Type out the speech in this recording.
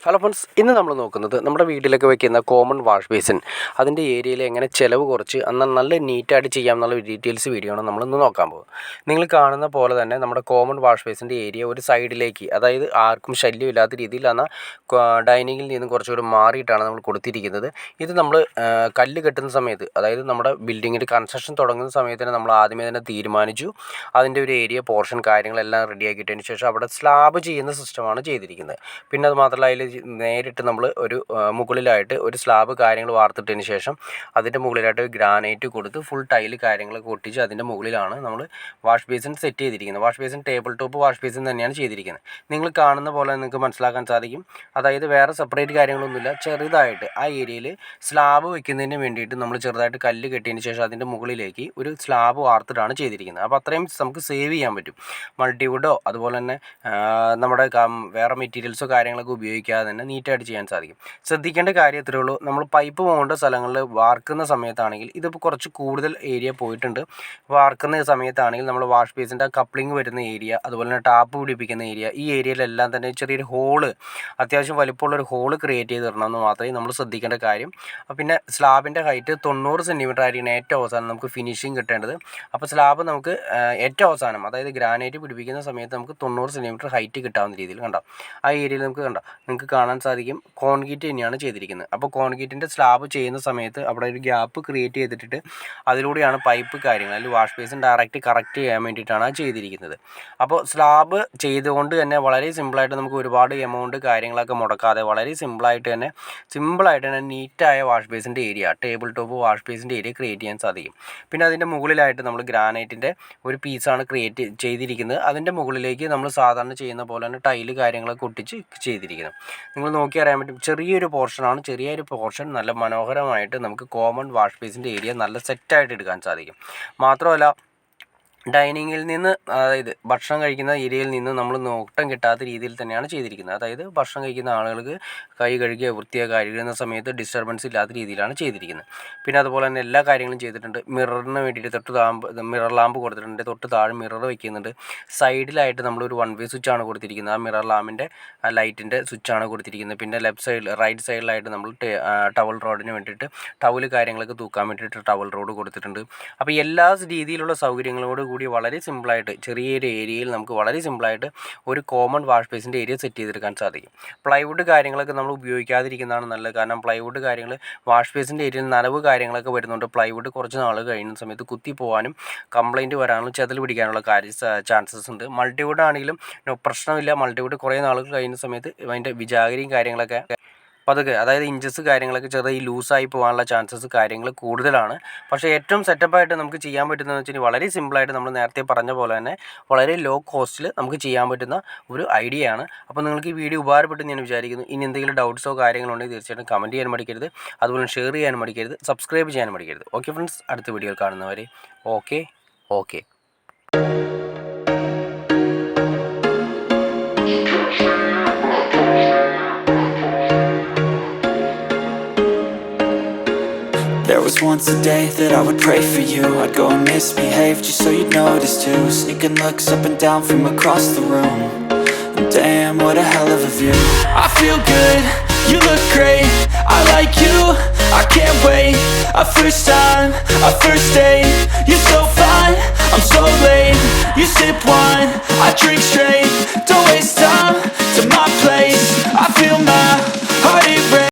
Hello friends, ഇന്ന് നമ്മൾ നോക്കുന്നത് നമ്മുടെ വീട്ടിലൊക്കെ വയ്ക്കുന്ന കോമൺ വാഷ് ബേസിൻ അതിൻ്റെ ഏരിയയിൽ എങ്ങനെ ചിലവ് കുറച്ച് എന്നാൽ നല്ല നീറ്റായിട്ട് ചെയ്യാമെന്നുള്ള ഡീറ്റെയിൽസ് വീഡിയോ ആണ് നമ്മളിന്ന് നോക്കാൻ പോകുന്നത്. നിങ്ങൾ കാണുന്ന പോലെ തന്നെ നമ്മുടെ കോമൺ വാഷ് ബേസിൻ്റെ ഏരിയ ഒരു സൈഡിലേക്ക്, അതായത് ആർക്കും ശല്യമില്ലാത്ത രീതിയിൽ എന്നാൽ ഡൈനിങ്ങിൽ നിന്ന് കുറച്ചുകൂടി മാറിയിട്ടാണ് നമ്മൾ കൊടുത്തിരിക്കുന്നത്. ഇത് നമ്മൾ കല്ല് കെട്ടുന്ന സമയത്ത്, അതായത് നമ്മുടെ ബിൽഡിങ്ങിൻ്റെ കൺസ്ട്രക്ഷൻ തുടങ്ങുന്ന സമയത്ത് തന്നെ നമ്മൾ ആദ്യമേ തന്നെ തീരുമാനിച്ചു. അതിൻ്റെ ഒരു ഏരിയ പോർഷൻ കാര്യങ്ങളെല്ലാം റെഡിയാക്കിയിട്ടതിന് ശേഷം അവിടെ സ്ലാബ് ചെയ്യുന്ന സിസ്റ്റമാണ് ചെയ്തിരിക്കുന്നത്. പിന്നെ അത് മാത്രമല്ല, അതിൽ നേരിട്ട് നമ്മൾ ഒരു മുകളിലായിട്ട് ഒരു സ്ലാബ് കാര്യങ്ങൾ വാർത്തിട്ടതിന് ശേഷം അതിൻ്റെ മുകളിലായിട്ട് ഗ്രാനൈറ്റ് കൊടുത്ത് ഫുൾ ടൈല് കാര്യങ്ങളൊക്കെ ഒട്ടിച്ച് അതിൻ്റെ മുകളിലാണ് നമ്മൾ വാഷ് ബേസിൻ സെറ്റ് ചെയ്തിരിക്കുന്നത്. Wash basin table top wash basin തന്നെയാണ് ചെയ്തിരിക്കുന്നത്. നിങ്ങൾ കാണുന്ന പോലെ നിങ്ങൾക്ക് മനസ്സിലാക്കാൻ സാധിക്കും. അതായത് വേറെ സെപ്പറേറ്റ് കാര്യങ്ങളൊന്നുമില്ല, ചെറുതായിട്ട് ആ ഏരിയയിൽ സ്ലാബ് വെക്കുന്നതിന് വേണ്ടിയിട്ട് നമ്മൾ ചെറുതായിട്ട് കല്ല് കെട്ടിയതിന് ശേഷം അതിൻ്റെ മുകളിലേക്ക് ഒരു സ്ലാബ് വാർത്തിട്ടാണ് ചെയ്തിരിക്കുന്നത്. അപ്പോൾ അത്രയും നമുക്ക് സേവ് ചെയ്യാൻ പറ്റും. മൾട്ടിവുഡോ അതുപോലെ തന്നെ നമ്മുടെ വേറെ മെറ്റീരിയൽസോ കാര്യങ്ങളൊക്കെ ഉപയോഗിക്കാതെ തന്നെ നീറ്റായിട്ട് ചെയ്യാൻ സാധിക്കും. ശ്രദ്ധിക്കേണ്ട കാര്യം ഇത്രയേ ഉള്ളൂ. നമ്മൾ പൈപ്പ് പോകേണ്ട സ്ഥലങ്ങളിൽ വാർക്കുന്ന സമയത്താണെങ്കിൽ ഇതിപ്പോൾ കുറച്ച് കൂടുതൽ ഏരിയ പോയിട്ടുണ്ട്. വാർക്കുന്ന സമയത്താണെങ്കിൽ നമ്മൾ വാഷ് ബേസിൻ്റെ കപ്ലിംഗ് വരുന്ന ഏരിയ, അതുപോലെ തന്നെ ടാപ്പ് പിടിപ്പിക്കുന്ന ഏരിയ, ഈ ഏരിയയിലെല്ലാം തന്നെ ചെറിയൊരു ഹോള്, അത്യാവശ്യം വലിപ്പമുള്ളൊരു ഹോള് ക്രിയേറ്റ് ചെയ്ത് തരണമെന്ന് മാത്രമേ നമ്മൾ ശ്രദ്ധിക്കേണ്ട കാര്യം. പിന്നെ സ്ലാബിൻ്റെ ഹൈറ്റ് 90 സെൻറ്റിമീറ്റർ ആയിരിക്കണം ഏറ്റവും അവസാനം നമുക്ക് ഫിനിഷിങ് കിട്ടേണ്ടത്. അപ്പോൾ സ്ലാബ് നമുക്ക് ഏറ്റവും അവസാനം, അതായത് ഗ്രാനൈറ്റ് പിടിപ്പിക്കുന്ന സമയത്ത് നമുക്ക് 90 സെൻറ്റിമീറ്റർ ഹൈറ്റ് കിട്ടാവുന്ന രീതിയിൽ കണ്ടോ, ആ ഏരിയയിൽ നിങ്ങൾക്ക് കാണാൻ സാധിക്കും കോൺക്രീറ്റ് തന്നെയാണ് ചെയ്തിരിക്കുന്നത്. അപ്പോൾ കോൺക്രീറ്റിൻ്റെ സ്ലാബ് ചെയ്യുന്ന സമയത്ത് അവിടെ ഒരു ഗ്യാപ്പ് ക്രിയേറ്റ് ചെയ്തിട്ട് അതിലൂടെയാണ് പൈപ്പ് കാര്യങ്ങൾ, അല്ലെങ്കിൽ വാഷ് ബേസിൻ ഡയറക്റ്റ് കറക്റ്റ് ചെയ്യാൻ വേണ്ടിയിട്ടാണ് അത് ചെയ്തിരിക്കുന്നത്. അപ്പോൾ സ്ലാബ് ചെയ്തുകൊണ്ട് തന്നെ വളരെ സിമ്പിളായിട്ട് നമുക്ക് ഒരുപാട് എമൗണ്ട് കാര്യങ്ങളൊക്കെ മുടക്കാതെ വളരെ സിമ്പിളായിട്ട് തന്നെ നീറ്റായ വാഷ് ബേസിൻ്റെ ഏരിയ, ടേബിൾ ടോപ്പ് വാഷ് ബേസിൻ്റെ ഏരിയ ക്രിയേറ്റ് ചെയ്യാൻ സാധിക്കും. പിന്നെ അതിൻ്റെ മുകളിലായിട്ട് നമ്മൾ ഗ്രാനൈറ്റിൻ്റെ ഒരു പീസാണ് ക്രിയേറ്റ് ചെയ്തിരിക്കുന്നത്. അതിൻ്റെ മുകളിലേക്ക് നമ്മൾ സാധാരണ ചെയ്യുന്ന പോലെ തന്നെ ടൈല് കാര്യങ്ങളൊക്കെ ഒട്ടിച്ച് ചെയ്തിരിക്കുന്നത്. നിങ്ങൾ നോക്കി അറിയാൻ പറ്റും, ചെറിയൊരു പോർഷൻ നല്ല മനോഹരമായിട്ട് നമുക്ക് കോമൺ വാഷ് ബേസിൻ്റെ ഏരിയ നല്ല സെറ്റായിട്ട് എടുക്കാൻ സാധിക്കും. മാത്രമല്ല, ഡൈനിങ്ങിൽ നിന്ന്, അതായത് ഭക്ഷണം കഴിക്കുന്ന ഏരിയയിൽ നിന്ന് നമ്മൾ നോട്ടം കിട്ടാത്ത രീതിയിൽ തന്നെയാണ് ചെയ്തിരിക്കുന്നത്. അതായത് ഭക്ഷണം കഴിക്കുന്ന ആളുകൾക്ക് കൈ കഴുകിയ വൃത്തിയായി കഴുകുന്ന സമയത്ത് ഡിസ്റ്റർബൻസ് ഇല്ലാത്ത രീതിയിലാണ് ചെയ്തിരിക്കുന്നത്. പിന്നെ അതുപോലെ തന്നെ എല്ലാ കാര്യങ്ങളും ചെയ്തിട്ടുണ്ട്. മിററിന് വേണ്ടിയിട്ട് മിറർ ലാമ്പ് കൊടുത്തിട്ടുണ്ട്. തൊട്ട് താഴെ മിറർ വയ്ക്കുന്നുണ്ട്. സൈഡിലായിട്ട് നമ്മളൊരു 1 വേ സ്വിച്ചാണ് കൊടുത്തിരിക്കുന്നത്. ആ മിറർ ലാമ്പിൻ്റെ ലൈറ്റിൻ്റെ സ്വിച്ചാണ് കൊടുത്തിരിക്കുന്നത്. പിന്നെ റൈറ്റ് സൈഡിലായിട്ട് നമ്മൾ ടവൽ റോഡിന് വേണ്ടിയിട്ട് ടവല് കാര്യങ്ങളൊക്കെ തൂക്കാൻ വേണ്ടിയിട്ട് ടവൽ റോഡ് കൊടുത്തിട്ടുണ്ട്. അപ്പോൾ എല്ലാ രീതിയിലുള്ള സൗകര്യങ്ങളോട് കൂടി വളരെ സിമ്പിളായിട്ട് ചെറിയൊരു ഏരിയയിൽ നമുക്ക് വളരെ സിമ്പിളായിട്ട് ഒരു കോമൺ വാഷ് ബേസിൻ്റെ ഏരിയ സെറ്റ് ചെയ്തെടുക്കാൻ സാധിക്കും. പ്ലൈവുഡ് കാര്യങ്ങളൊക്കെ നമ്മൾ ഉപയോഗിക്കാതിരിക്കുന്നതാണ് നല്ലത്. കാരണം പ്ലൈവുഡ് കാര്യങ്ങൾ വാഷ് ബേസിൻ്റെ ഏരിയയിൽ നനവ് കാര്യങ്ങളൊക്കെ വരുന്നുണ്ട്. പ്ലൈവുഡ് കുറച്ച് നാൾ കഴിയുന്ന സമയത്ത് കുത്തി പോകാനും കംപ്ലൈൻറ്റ് വരാനും ചെതൽ പിടിക്കാനുള്ള ചാൻസസ് ഉണ്ട്. മൾട്ടിവുഡ് ആണെങ്കിലും പ്രശ്നമില്ല. മൾട്ടിവുഡ് കുറേ നാളുകൾ കഴിയുന്ന സമയത്ത് അതിൻ്റെ വിജാഗരിയും കാര്യങ്ങളൊക്കെ പതുക്കെ, അതായത് ഇഞ്ചസ് കാര്യങ്ങളൊക്കെ ചെറിയ ലൂസായി പോകാനുള്ള ചാൻസസ് കാര്യങ്ങൾ കൂടുതലാണ്. പക്ഷേ ഏറ്റവും സെറ്റപ്പായിട്ട് നമുക്ക് ചെയ്യാൻ പറ്റുന്നതെന്ന് വെച്ചാൽ വളരെ സിമ്പിളായിട്ട് നമ്മൾ നേരത്തെ പറഞ്ഞ പോലെ തന്നെ വളരെ ലോ കോസ്റ്റിൽ നമുക്ക് ചെയ്യാൻ പറ്റുന്ന ഒരു ഐഡിയ ആണ്. അപ്പോൾ നിങ്ങൾക്ക് ഈ വീഡിയോ ഉപകാരപ്പെട്ടെന്ന് ഞാൻ വിചാരിക്കുന്നു. ഇനി എന്തെങ്കിലും ഡൗട്ട്സോ കാര്യങ്ങളോ ഉണ്ടെങ്കിൽ തീർച്ചയായിട്ടും കമൻറ്റ് ചെയ്യാൻ മടിക്കരുത്. അതുപോലെ ഷെയർ ചെയ്യാനും മടിക്കരുത്. സബ്സ്ക്രൈബ് ചെയ്യാനും മടിക്കരുത്. ഓക്കെ ഫ്രണ്ട്സ്, അടുത്ത വീഡിയോയിൽ കാണുന്നവരെ okay. There was once a day that I would pray for you. I'd go and misbehave just so you'd notice too. Sneaking looks up and down from across the room. And damn, what a hell of a view. I feel good, you look great, I like you, I can't wait. A first time, a first date. You're so fine, I'm so late. You sip wine, I drink straight. Don't waste time to my place. I feel